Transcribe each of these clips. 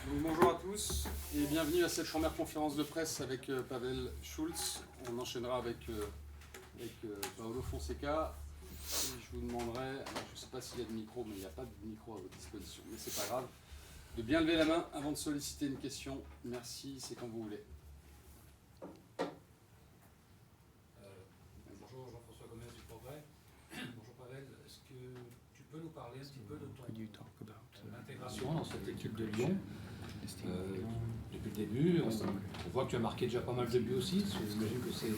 Donc, bonjour à tous et bienvenue à cette première conférence de presse avec Pavel Schulz. On enchaînera avec Paolo Fonseca. Et je vous demanderai, alors je ne sais pas s'il y a de micro, mais il n'y a pas de micro à votre disposition, mais c'est pas grave, de bien lever la main avant de solliciter une question. Merci, c'est quand vous voulez. Bonjour Jean-François Gomez du Progrès. Bonjour Pavel, est-ce que tu peux nous parler un petit peu de ton intégration dans cette équipe de Lyon depuis le début? On voit que tu as marqué déjà pas mal de buts aussi. J'imagine que c'est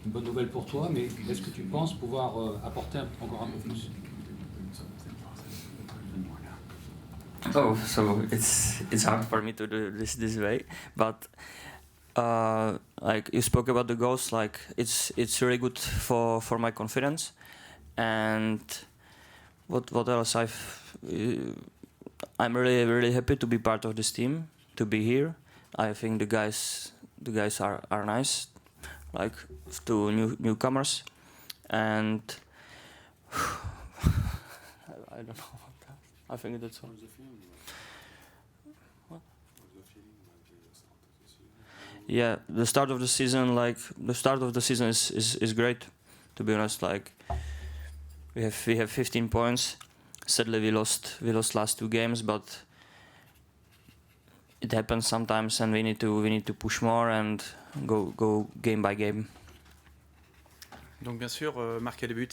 une bonne nouvelle pour toi, mais est-ce que tu penses pouvoir apporter encore un peu plus? Oh, so it's hard for me to do this way, but like you spoke about the goals, like it's really good for my confidence, and what else I'm really happy to be part of this team, to be here. I think the guys are nice, like to newcomers, and I don't know. I think that's all. What? Yeah, the start of the season is great. To be honest, like we have 15 points. Sadly, we lost last two games, but it happens sometimes, and we need to push more and go game by game. Donc bien sûr, marquer des buts,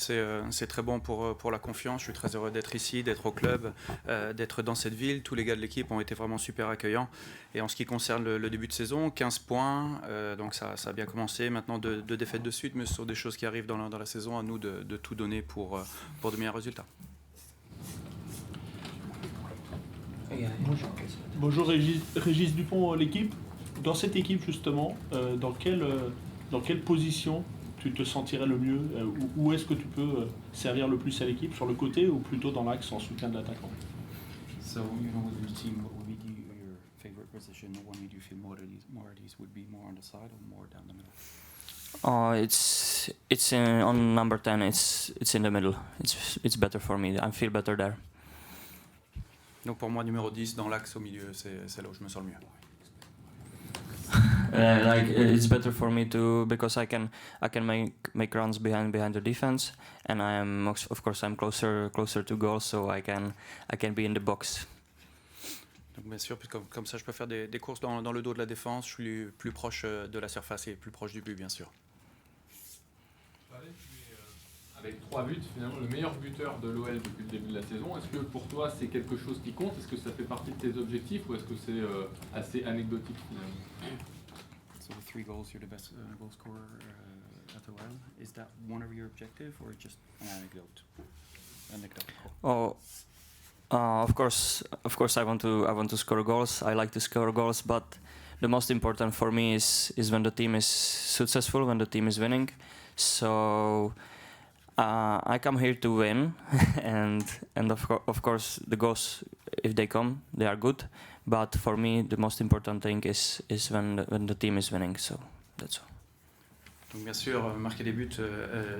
c'est très bon pour la confiance. Je suis très heureux d'être ici, d'être au club, d'être dans cette ville. Tous les gars de l'équipe ont été vraiment super accueillants. Et en ce qui concerne le début de saison, 15 points, donc ça a bien commencé. Maintenant, deux défaites de suite, mais ce sont des choses qui arrivent dans la saison. À nous de tout donner pour de meilleurs résultats. Bonjour Régis Dupont, l'équipe. Dans cette équipe justement, dans quelle position tu te sentirais le mieux? Où est-ce que tu peux servir le plus à l'équipe? Sur le côté ou plutôt dans l'axe en soutien de l'attaquant? So, with your team, what would be your favorite position? The one you feel more at ease would be more on the side or more down the middle? It's on number 10. It's in the middle. It's better for me. I feel better there. Donc pour moi, numéro 10, dans l'axe au milieu, c'est là où je me sens le mieux. Like it's better for me to, because I can make runs behind the defense, and of course I'm closer to goal, so I can be in the box. Donc bien sûr, comme ça je peux faire des courses dans le dos de la défense. Je suis plus proche de la surface et plus proche du but, bien sûr. Avec 3 buts, finalement le meilleur buteur de l'OL depuis le début de la saison. Est-ce que pour toi c'est quelque chose qui compte? Est-ce que ça fait partie de tes objectifs ou est-ce que c'est assez anecdotique finalement? So with 3 goals, you're the best goal scorer at the OL. Is that one of your objectives or just an anecdote? Oh, of course I want to score goals. I like to score goals, but the most important for me is when the team is successful, when the team is winning. So I come here to win, and of course the goals, if they come, they are good. But for me, the most important thing is when the team is winning. So that's all. Donc bien sûr, marquer des buts,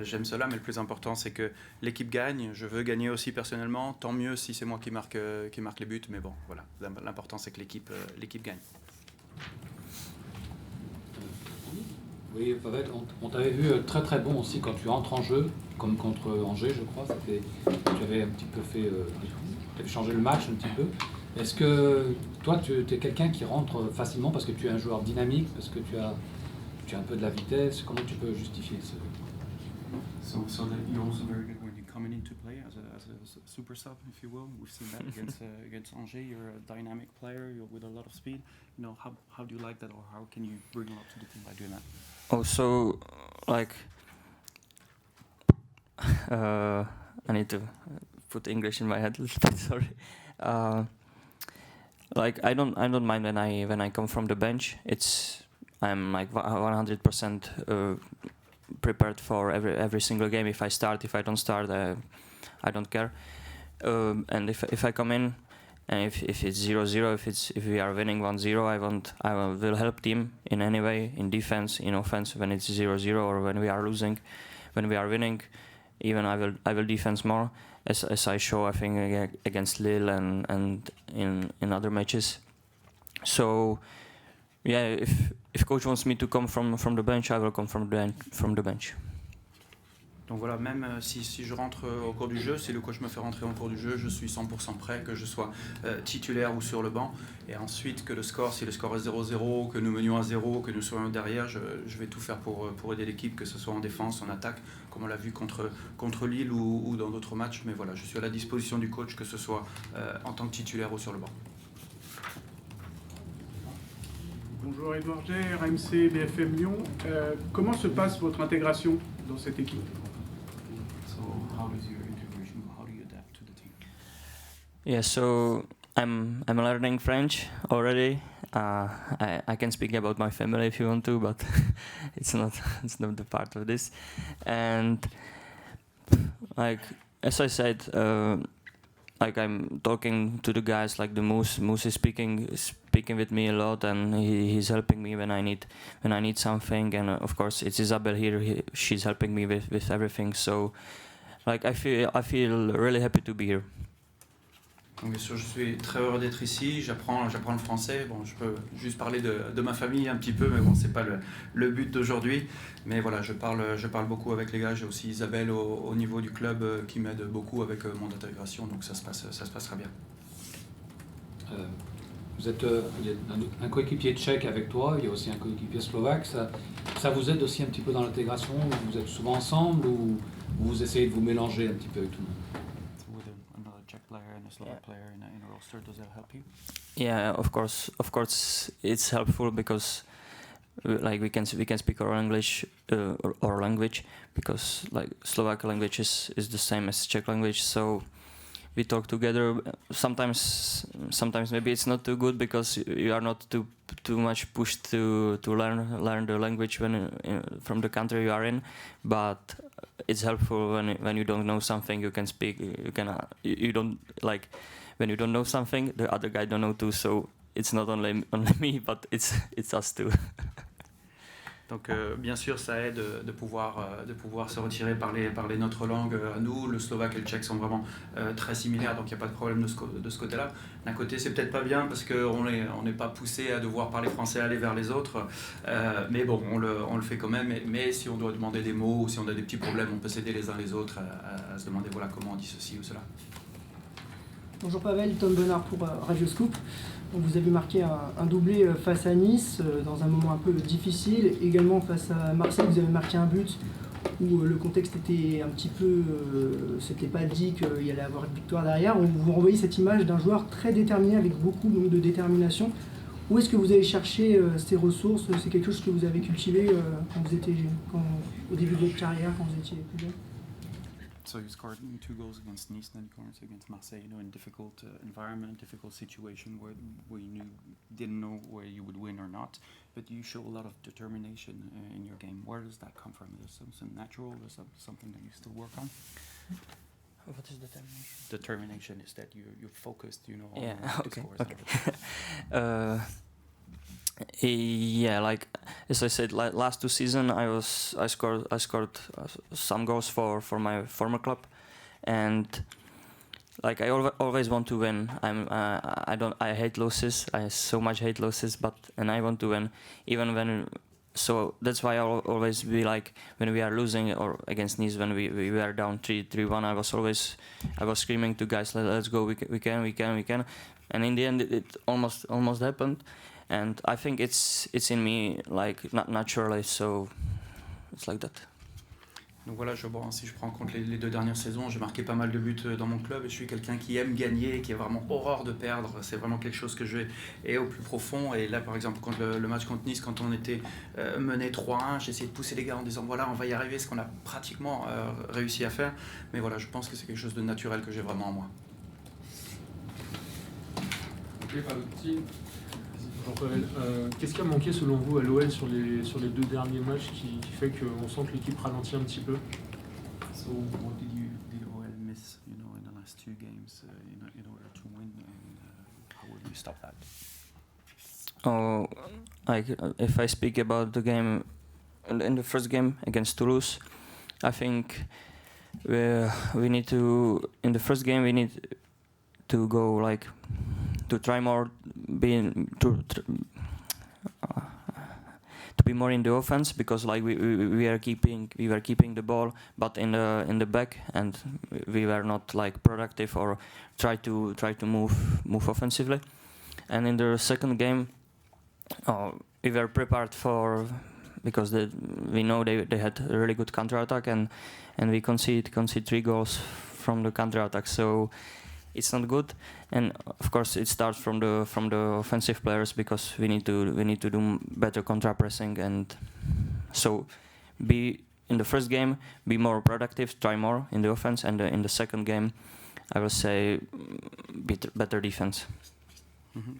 j'aime cela, mais le plus important, c'est que l'équipe gagne. Je veux gagner aussi personnellement. Tant mieux si c'est moi qui marque les buts. Mais bon, voilà. L'important, c'est que l'équipe gagne. Oui, Pavel, on t'avait vu très très bon aussi quand tu entres en jeu, comme contre Angers, je crois. Tu avais un petit peu tu avais changé le match un petit peu. Est-ce que toi, tu es quelqu'un qui rentre facilement parce que tu es un joueur dynamique, parce que tu as un peu de la vitesse? Comment tu peux justifier ce... So that you're also very good when you come into play as a super sub, if you will. We've seen that against Angers. You're a dynamic player. You're with a lot of speed. You know, how do you like that, or how can you bring a lot to the team by doing that? Oh, so like I need to put English in my head a little bit. Sorry. Like I don't mind when I come from the bench. I'm like 100% prepared for every single game. If I start, if I don't start, I don't care. And if I come in, and if it's 0-0, if we are winning 1-0, I will help team in any way, in defense, in offense. When it's 0-0 or when we are losing, when we are winning, even I will defense more. as I show, I think against Lille and in other matches. So yeah, if coach wants me to come from the bench, I will come from the bench. Donc voilà, même si je rentre au cours du jeu, si le coach me fait rentrer au cours du jeu, je suis 100% prêt, que je sois titulaire ou sur le banc. Et ensuite, que si le score est 0-0, que nous menions à 0, que nous soyons derrière, je vais tout faire pour aider l'équipe, que ce soit en défense, en attaque, comme on l'a vu contre Lille ou dans d'autres matchs. Mais voilà, je suis à la disposition du coach, que ce soit en tant que titulaire ou sur le banc. Bonjour Edouard Jay, RMC BFM Lyon. Comment se passe votre intégration dans cette équipe? Yeah, so I'm learning French already. I can speak about my family if you want to, but it's not the part of this. And like as I said, like I'm talking to the guys, like the Moose. Moose is speaking with me a lot, and he's helping me when I need something. And of course, it's Isabelle here. She's helping me with everything. So, like I feel really happy to be here. Donc bien sûr, je suis très heureux d'être ici. J'apprends le français. Bon, je peux juste parler de ma famille un petit peu, mais bon, c'est pas le but d'aujourd'hui. Mais voilà, je parle beaucoup avec les gars. J'ai aussi Isabelle au niveau du club qui m'aide beaucoup avec mon intégration. Donc ça se passe très bien. Vous êtes il y a un coéquipier tchèque avec toi, il y a aussi un coéquipier slovaque. Ça vous aide aussi un petit peu dans l'intégration? Vous êtes souvent ensemble ou vous essayez de vous mélanger un petit peu avec tout le monde? Player and a Slovak player in a roster, does that help you? Yeah, of course, it's helpful because like we can speak our English or language, because like Slovak language is the same as Czech language, so we talk together. Sometimes maybe it's not too good because you are not too much pushed to learn the language from the country you are in, but it's helpful when you don't know something, you can speak, you don't, like when you don't know something, the other guy don't know too, so it's not only me, but it's us too. Donc bien sûr, ça aide de pouvoir se retirer, parler notre langue à nous. Le slovaque et le tchèque sont vraiment très similaires, donc il n'y a pas de problème de ce côté-là. D'un côté, c'est peut-être pas bien parce qu'on n'est pas poussé à devoir parler français, aller vers les autres, mais bon, on le fait quand même. Mais si on doit demander des mots ou si on a des petits problèmes, on peut s'aider les uns les autres à se demander voilà comment on dit ceci ou cela. Bonjour Pavel, Tom Bonnard pour Radio Scoop. Vous avez marqué un doublé face à Nice dans un moment un peu difficile. Également face à Marseille, vous avez marqué un but où le contexte était un petit peu... c'était pas dit qu'il y allait avoir une victoire derrière. Vous renvoyez cette image d'un joueur très déterminé avec beaucoup de détermination. Où est-ce que vous avez cherché ces ressources? C'est quelque chose que vous avez cultivé au début de votre carrière, quand vous étiez plus jeune? So you scored 2 goals against Nice, then against Marseille, in difficult environment, difficult situation where we didn't know where you would win or not. But you show a lot of determination in your game. Where does that come from? Is it something natural? Is it something that you still work on? What is determination? Determination is that you're focused, on yeah, the okay, scores. Okay. Yeah, like as I said, last 2 seasons I scored some goals for my former club, and like I always want to win. I hate losses. I so much hate losses, and I want to win even when. So that's why I'll always be like when we are losing or against Nice when we were down 3-1. I was screaming to guys, let's go, we can, and in the end it almost happened. And I think it's in me, like not naturally, so it's like that. Donc voilà, si je prends en compte les 2 dernières saisons, j'ai marqué pas mal de buts dans mon club et je suis quelqu'un qui aime gagner, qui a vraiment horreur de perdre. C'est vraiment quelque chose que je vais au plus profond. Et là, par exemple, quand le match contre Nice, quand on était mené 3-1, j'ai essayé de pousser les gars en disant voilà, on va y arriver, ce qu'on a pratiquement réussi à faire. Mais voilà, je pense que c'est quelque chose de naturel que j'ai vraiment en moi. Ok, Valentine. Jean-Pavel, qu'est-ce qui a manqué selon vous à l'OL sur les 2 derniers matchs qui fait qu'on sent que l'équipe ralentit un petit peu? So what did OL miss, in the last 2 games in order to win, and how would you stop that? Oh, like if I speak about the game in the first game against Toulouse, I think we need to, in the first game we need to go like to try more, to be more in the offense, because like we were keeping the ball but in the back, and we were not like productive or try to move offensively. And in the second game we were prepared for, because we know they had a really good counter-attack, and we concede 3 goals from the counter-attack, so it's not good. And of course it starts from the offensive players, because we need to do better contra-pressing, and so be in the first game be more productive, try more in the offense, and in the second game I will say better defense.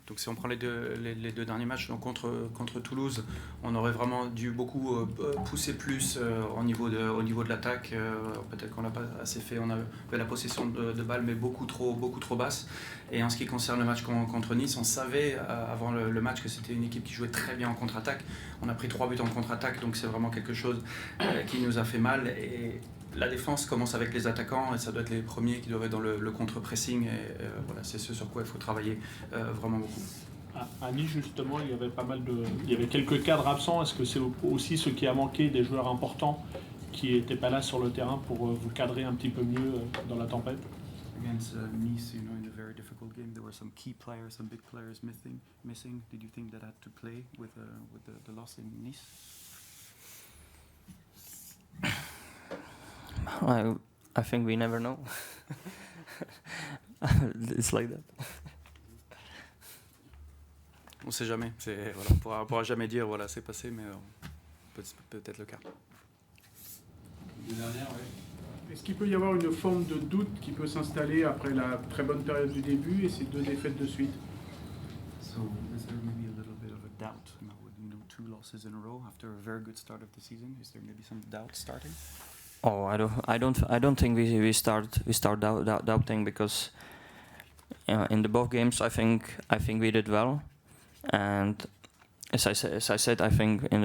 Donc si on prend les deux derniers matchs, donc contre Toulouse, on aurait vraiment dû beaucoup pousser plus au niveau de l'attaque. Peut-être qu'on l'a pas assez fait. On avait la possession de balles, mais beaucoup trop basse. Et en ce qui concerne le match contre Nice, on savait avant le match que c'était une équipe qui jouait très bien en contre-attaque. On a pris 3 buts en contre-attaque, donc c'est vraiment quelque chose qui nous a fait mal. Et la défense commence avec les attaquants, et ça doit être les premiers qui doivent être dans le contre-pressing, et voilà, c'est ce sur quoi il faut travailler vraiment beaucoup. À Nice, justement, il y avait quelques cadres absents. Est-ce que c'est aussi ce qui a manqué, des joueurs importants qui n'étaient pas là sur le terrain pour vous cadrer un petit peu mieux dans la tempête? Against Nice, you know, in a very difficult game, there were some key players, some big players missing. Did you think that had to play with the loss in Nice? I think we never know. It's like that. On sait jamais. Voilà, on pourra jamais dire voilà, c'est passé, mais peut-être le cas. Est-ce qu'il peut y avoir une forme de doute qui peut s'installer après la très bonne période du début et ces 2 défaites de suite? So is there maybe a little bit of a doubt now with 2 losses in a row after a very good start of the season? Is there maybe some doubt starting? Oh, I don't think we start doubting, because in the both games I think we did well, and as I said, I think in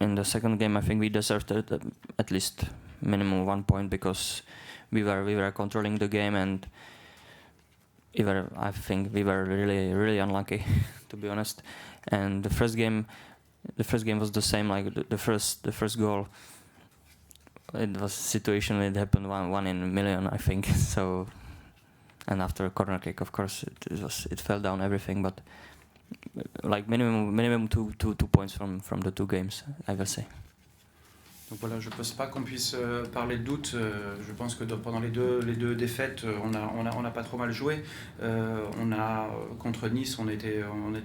the second game I think we deserved at least minimum 1 point, because we were controlling the game, and I think we were really unlucky to be honest. And the first game was the same, like the first goal. It was a situation, it happened one in a million, I think. So, and after a corner kick, of course, it fell down everything. But like minimum two points from the 2 games, I will say. Donc voilà, je ne pense pas qu'on puisse parler de doute. Je pense que pendant les deux défaites, on n'a pas trop mal joué. Contre Nice, on était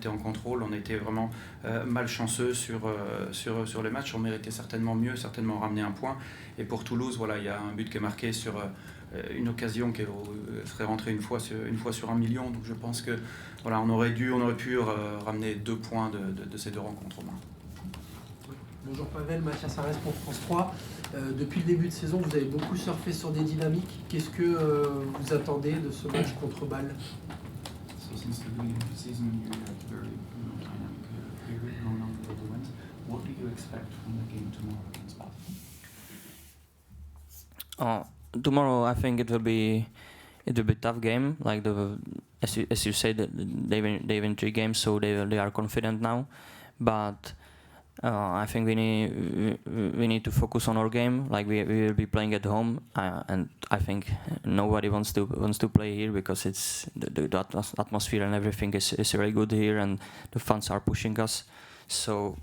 en contrôle, on était vraiment malchanceux sur les matchs. On méritait certainement mieux, certainement ramener 1 point. Et pour Toulouse, voilà, il y a un but qui est marqué sur une occasion qui serait rentrée une fois sur 1 million. Donc je pense que voilà, on aurait pu ramener 2 points de ces 2 rencontres au moins. Bonjour Pavel, Mathias Arès pour France 3. Depuis le début de saison, vous avez beaucoup surfé sur des dynamiques. Qu'est-ce que vous attendez de ce match contre Bâle? So since the beginning of the season, you had a very dynamic period going on with the wins. What do you expect from the game tomorrow against Bâle? Tomorrow I think it will be a tough game. Like as you said, they win 3 games, so they are confident now. But I think we need to focus on our game. Like we will be playing at home, and I think nobody wants to play here, because it's the atmosphere and everything is really good here, and the fans are pushing us. So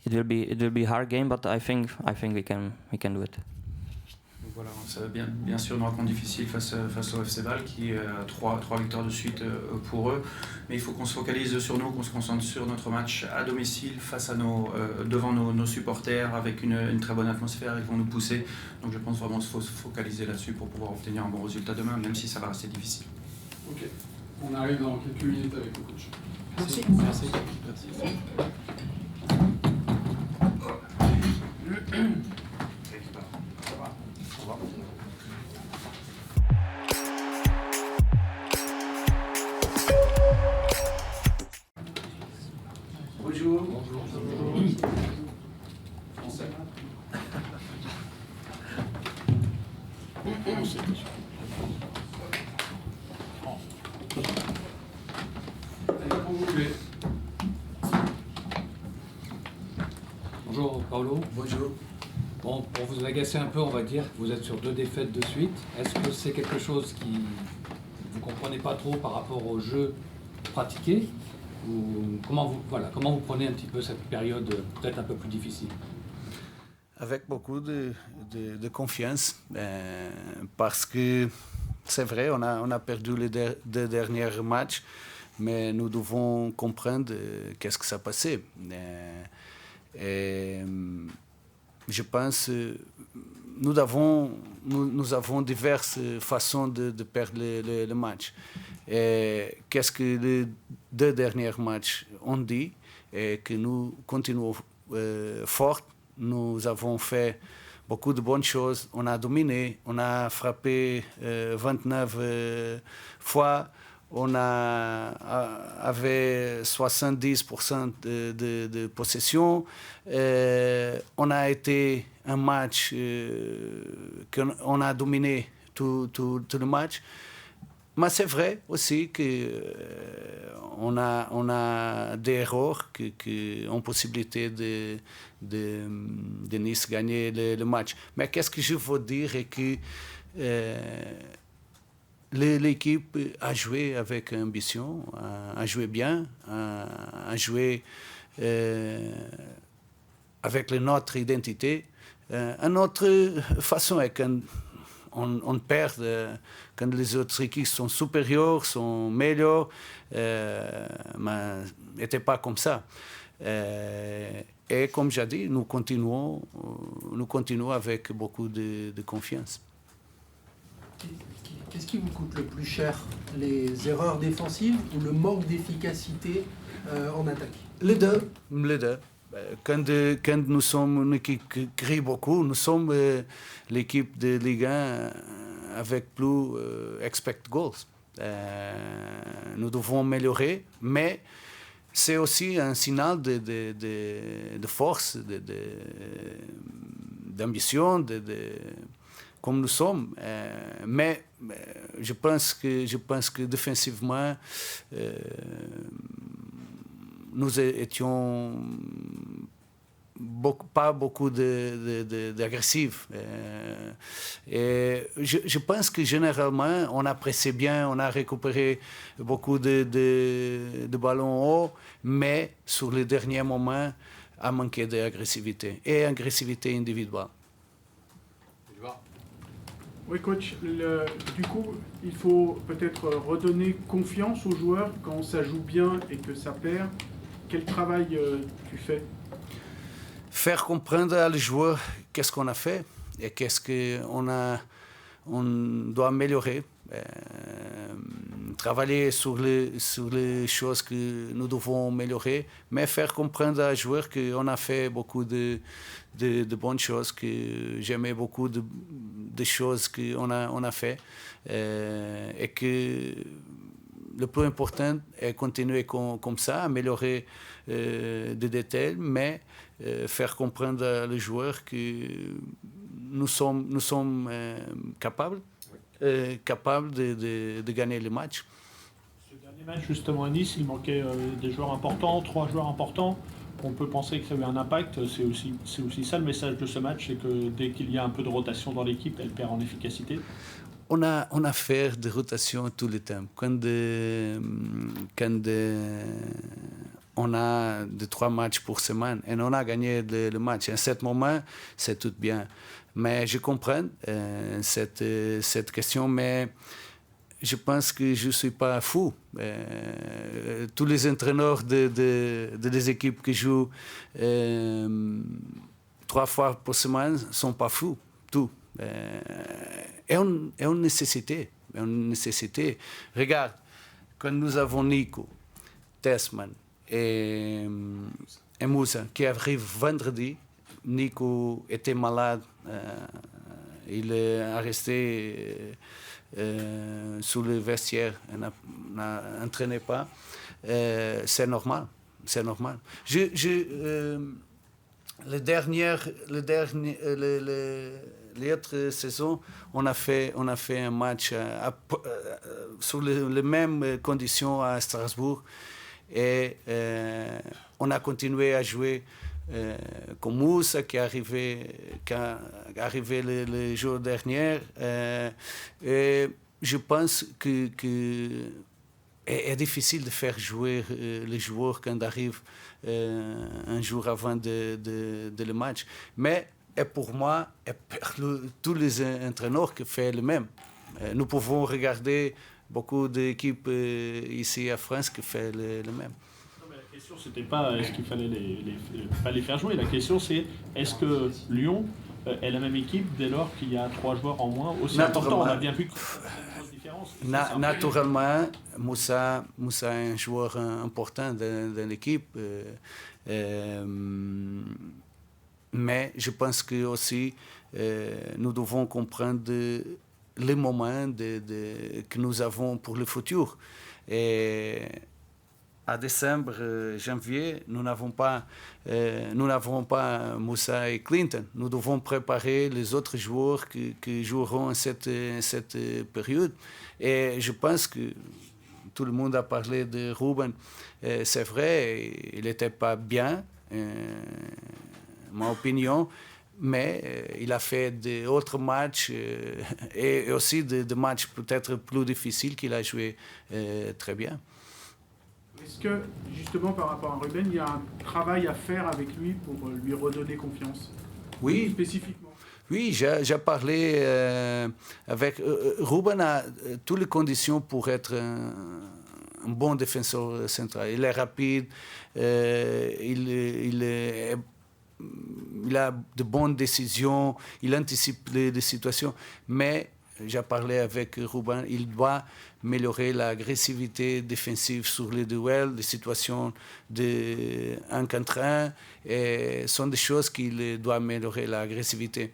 it will be a hard game, but I think we can do it. Voilà, ça va bien sûr une rencontre difficile face au FC Bâle, qui a 3 victoires de suite pour eux. Mais il faut qu'on se focalise sur nous, qu'on se concentre sur notre match à domicile, face à devant nos supporters, avec une très bonne atmosphère. Ils vont nous pousser. Donc je pense vraiment qu'il faut se focaliser là-dessus pour pouvoir obtenir un bon résultat demain, même si ça va rester difficile. Ok, on arrive dans quelques minutes avec le coach. Merci. Merci. Bonjour. Français. siffler. Bonjour Paolo. Bonjour. Bon, pour vous agacer un peu, on va dire, vous êtes sur 2 défaites de suite. Est-ce que c'est quelque chose qui vous comprenez pas trop par rapport au jeu pratiqué, ou comment vous prenez un petit peu cette période peut-être un peu plus difficile? Avec beaucoup de confiance, parce que c'est vrai, on a perdu les 2 derniers matchs, mais nous devons comprendre qu'est-ce que ça passait. Et je pense nous avons diverses façons de perdre le match. Et qu'est-ce que les 2 derniers matchs ont dit, et que nous continuons fort. Nous avons fait beaucoup de bonnes choses. On a dominé, on a frappé 29 fois. On avait 70% de possession. On a été un match qu'on a dominé tout le match. Mais c'est vrai aussi qu'on a des erreurs qui ont possibilité de Nice gagner le match. Mais qu'est-ce que je veux dire est que l'équipe a joué avec ambition, a joué bien, a joué avec notre identité. Une autre façon est quand on perd, quand les autres équipes sont supérieures, sont meilleures, mais n'était pas comme ça. Et comme j'ai dit, nous continuons avec beaucoup de confiance. Qu'est-ce qui vous coûte le plus cher? Les erreurs défensives ou le manque d'efficacité en attaque? Les deux. Quand nous sommes une équipe qui crie beaucoup, nous sommes l'équipe de Ligue 1 avec plus expect goals. Nous devons améliorer, mais c'est aussi un signal de force, d'ambition, comme nous sommes. Mais je pense que défensivement, nous étions pas beaucoup d'agressifs. Et je pense que généralement, on a pressé bien, on a récupéré beaucoup de ballons hauts, mais sur les derniers moments, a manqué d'agressivité et agressivité individuelle. Oui, coach, du coup, il faut peut-être redonner confiance aux joueurs quand ça joue bien et que ça perd. Quel travail tu fais? Faire comprendre à les joueurs qu'est-ce qu'on a fait et qu'est-ce qu'on doit améliorer. Travailler sur les choses que nous devons améliorer, mais faire comprendre aux joueurs qu'on a fait beaucoup de bonnes choses, que j'aimais beaucoup de choses qu'on a fait, et que le plus important est continuer comme ça, améliorer des détails, mais faire comprendre aux joueurs que nous sommes capables de gagner le match. Ce dernier match, justement à Nice, il manquait des joueurs importants, 3 joueurs importants. On peut penser que ça a eu un impact. C'est aussi ça le message de ce match, c'est que dès qu'il y a un peu de rotation dans l'équipe, elle perd en efficacité. On a fait des rotations tout le temps. Quand on a 3 matchs pour semaine et on a gagné le match. À ce moment, c'est tout bien. Mais je comprends cette question, mais je pense que je ne suis pas fou. Tous les entraîneurs des équipes qui jouent 3 fois par semaine ne sont pas fous. Tout. Et une nécessité. Regarde, quand nous avons Nico, Tessman et Moussa qui arrivent vendredi, Nico était malade. Il est resté sous le vestiaire, n'entraînait pas. C'est normal. L'autre saison, on a fait un match sur les mêmes conditions à Strasbourg Et on a continué à jouer comme Moussa qui est arrivé le jour dernier. Et je pense que est difficile de faire jouer les joueurs quand arrivent un jour avant de le match. Mais pour moi, et pour tous les entraîneurs qui font le même. Nous pouvons regarder beaucoup d'équipes ici à France qui font le même. Non, mais la question, c'était pas est-ce qu'il fallait pas les faire jouer. La question, c'est est-ce que Lyon est la même équipe dès lors qu'il y a 3 joueurs en moins aussi important. On a bien vu que naturellement, Moussa est un joueur important dans l'équipe. Mais je pense que aussi nous devons comprendre les moments que nous avons pour le futur. Et à décembre, janvier, nous n'avons pas Moussa et Clinton. Nous devons préparer les autres joueurs qui joueront cette période. Et je pense que tout le monde a parlé de Ruben. C'est vrai, il n'était pas bien, ma opinion, mais il a fait d'autres matchs et aussi des matchs peut-être plus difficiles qu'il a joué très bien. Est-ce que, justement, par rapport à Ruben, il y a un travail à faire avec lui pour lui redonner confiance? Oui. Spécifiquement. Oui, j'ai parlé avec... Ruben a toutes les conditions pour être un bon défenseur central. Il est rapide, il a de bonnes décisions, il anticipe les situations, mais j'ai parlé avec Ruben, il doit améliorer l'agressivité défensive sur les duels, les situations de 1 contre 1, et sont des choses qu'il doit améliorer l'agressivité.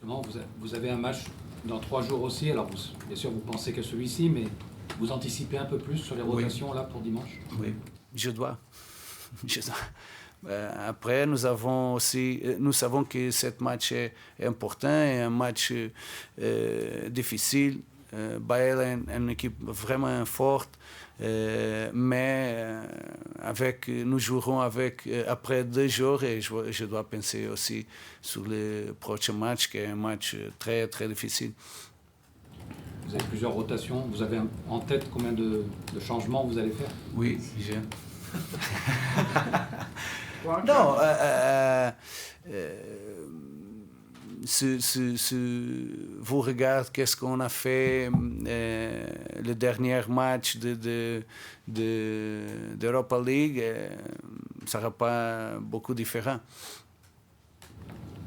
Justement, vous avez un match dans 3 jours aussi, alors bien sûr vous pensez que celui-ci, mais vous anticipez un peu plus sur les rotations là pour dimanche? Oui, je dois. Après, nous savons que ce match est important, et un match difficile. Bael est une équipe vraiment forte, mais nous jouerons après 2 jours, et je dois penser aussi sur le prochain match, qui est un match très, très difficile. Vous avez plusieurs rotations. Vous avez en tête combien de changements vous allez faire? Oui, j'ai. Non, vous regardez qu'est-ce qu'on a fait le dernier match d'Europa League, ça sera pas beaucoup différent.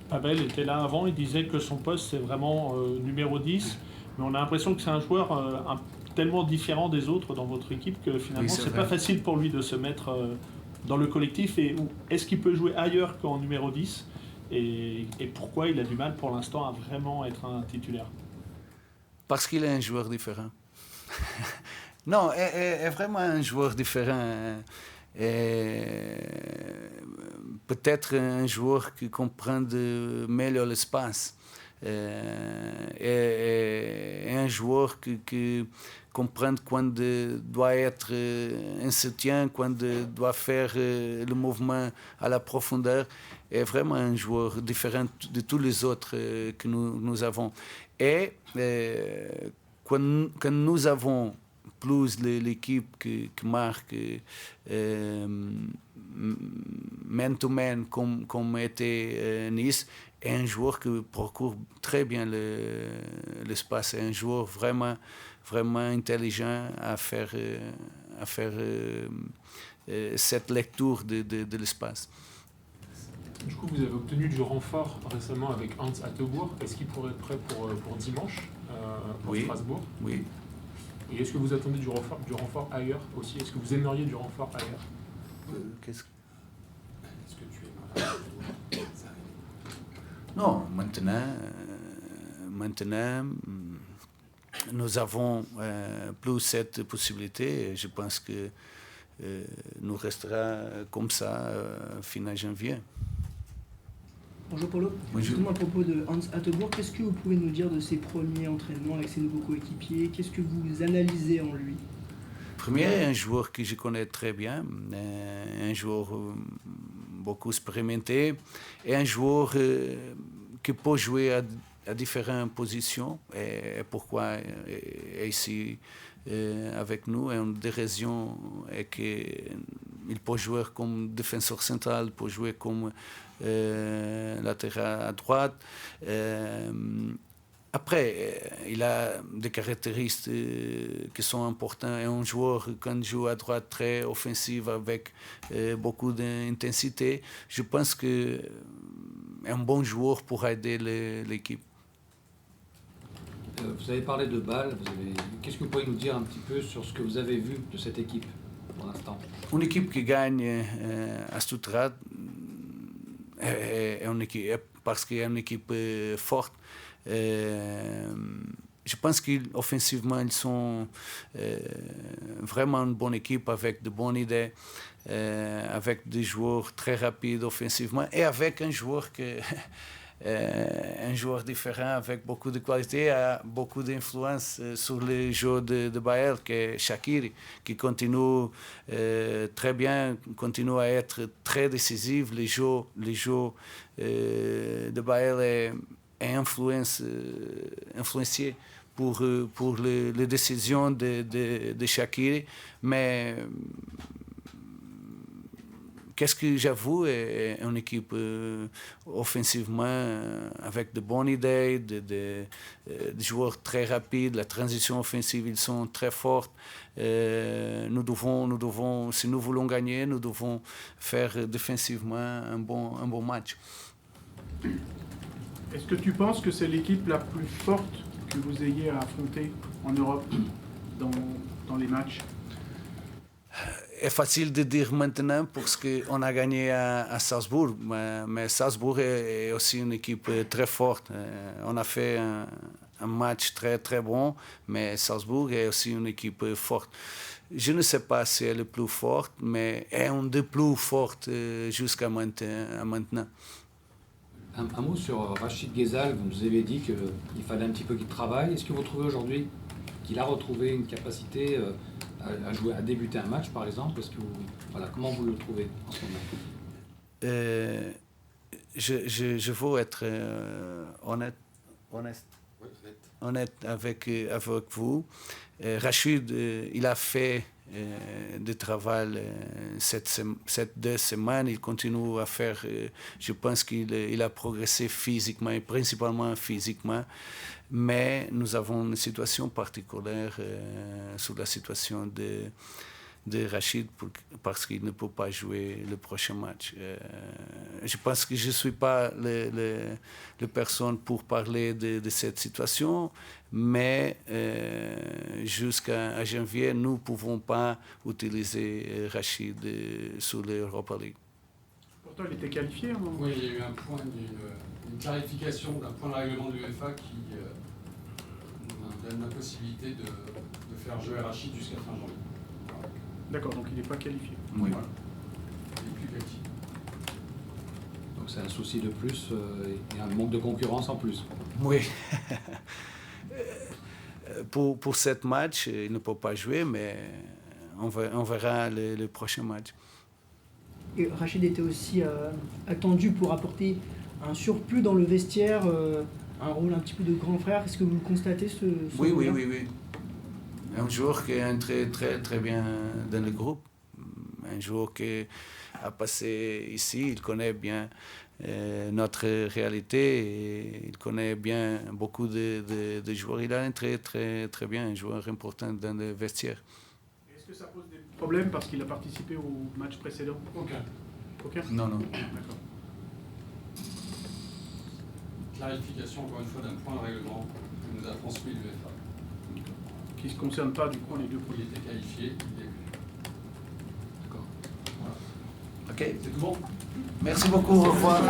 Pavel était là avant, il disait que son poste c'est vraiment numéro 10, mais on a l'impression que c'est un joueur tellement différent des autres dans votre équipe que finalement c'est pas facile pour lui de se mettre dans le collectif. Et est-ce qu'il peut jouer ailleurs qu'en numéro 10 et pourquoi il a du mal pour l'instant à vraiment être un titulaire? Parce qu'il est un joueur différent. Non, est vraiment un joueur différent. Peut-être un joueur qui comprend mieux l'espace. Et un joueur qui comprend quand doit être un soutien, quand doit faire le mouvement à la profondeur. Est vraiment un joueur différent de tous les autres que nous avons. Et quand nous avons plus l'équipe qui marque man-to-man comme était Nice, est un joueur qui procure très bien l'espace, un joueur vraiment intelligent à faire cette lecture de l'espace. Du coup, vous avez obtenu du renfort récemment avec Hans Attebourg. Est-ce qu'il pourrait être prêt pour dimanche pour Strasbourg? Oui. Et est-ce que vous attendez du renfort ailleurs aussi? Est-ce que vous aimeriez du renfort ailleurs? Est-ce que tu aimerais? Non, maintenant, nous avons plus cette possibilité. Et je pense que nous restera comme ça fin janvier. Bonjour Paulo. Justement à propos de Hans Attebourg, qu'est-ce que vous pouvez nous dire de ses premiers entraînements avec ses nouveaux coéquipiers? Qu'est-ce que vous analysez en lui? Premier, un joueur que je connais très bien, un joueur beaucoup expérimenté et un joueur qui peut jouer à différentes positions. Et pourquoi est ici avec nous? Et une des raisons est qu'il peut jouer comme défenseur central, peut jouer comme latéral à droite. Après, il a des caractéristiques qui sont importantes. Et un joueur, quand il joue à droite, très offensif, avec beaucoup d'intensité, je pense qu'il est un bon joueur pour aider l'équipe. Vous avez parlé de Bâle. Qu'est-ce que vous pouvez nous dire un petit peu sur ce que vous avez vu de cette équipe pour l'instant? Une équipe qui gagne à Stuttgart est une équipe, parce qu'il y a une équipe forte. Je pense qu'offensivement, ils sont vraiment une bonne équipe avec de bonnes idées, avec des joueurs très rapides offensivement et avec un joueur différent avec beaucoup de qualité, a beaucoup d'influence sur le jeu de Bâle, qui est Shaqiri, qui continue très bien, continue à être très décisif. Le jeu de Bâle est influencié pour les décisions de Shaqiri, mais qu'est-ce que j'avoue est une équipe offensivement avec de bonnes idées, de joueurs très rapides, la transition offensive, ils sont très forts. Nous devons, si nous voulons gagner, nous devons faire défensivement un bon match. Est-ce que tu penses que c'est l'équipe la plus forte que vous ayez à affronter en Europe dans les matchs? C'est facile de dire maintenant parce qu'on a gagné à Salzbourg, mais Salzbourg est aussi une équipe très forte. On a fait un match très très bon, mais Salzbourg est aussi une équipe forte. Je ne sais pas si elle est plus forte, mais elle est une des plus fortes jusqu'à maintenant. Un mot sur Rachid Ghezal. Vous nous avez dit qu'il fallait un petit peu qu'il travaille. Est-ce que vous trouvez aujourd'hui qu'il a retrouvé une capacité à jouer, à débuter un match, par exemple? Comment vous le trouvez en ce moment? Je veux être honnête avec vous. Rachid, il a fait du travail cette 2 semaines. Il continue à faire. Je pense qu'il a progressé physiquement et principalement physiquement. Mais nous avons une situation particulière sur la situation de Rachid parce qu'il ne peut pas jouer le prochain match. Je pense que je ne suis pas la personne pour parler de cette situation, mais jusqu'à janvier, nous ne pouvons pas utiliser Rachid sur l'Europa League. Pourtant, il était qualifié. Oui, il y a eu une clarification d'un point de règlement de l'UEFA qui donne la possibilité de faire jouer Rachid jusqu'à fin janvier. Voilà. D'accord, donc il n'est pas qualifié. Oui. Voilà. Il n'est plus qualifié. Donc c'est un souci de plus et un manque de concurrence en plus. Oui. Pour ce match, il ne peut pas jouer, mais on verra le prochain match. Et Rachid était aussi attendu pour apporter un surplus dans le vestiaire, un rôle un petit peu de grand frère. Est-ce que vous le constatez Oui. Un joueur qui est entré très très bien dans le groupe. Un joueur qui a passé ici, il connaît bien notre réalité et il connaît bien beaucoup de joueurs. Il a entré très très bien, un joueur important dans le vestiaire. Est-ce que ça pose des problèmes parce qu'il a participé au match précédent? Aucun. Non. D'accord. Clarification, encore une fois, d'un point de règlement que nous a transmis l'UEFA. Qui ne se concerne pas, du coup, les deux Il était qualifié, il est plus. D'accord. Voilà. Ok. C'est tout bon? Merci beaucoup. Au revoir.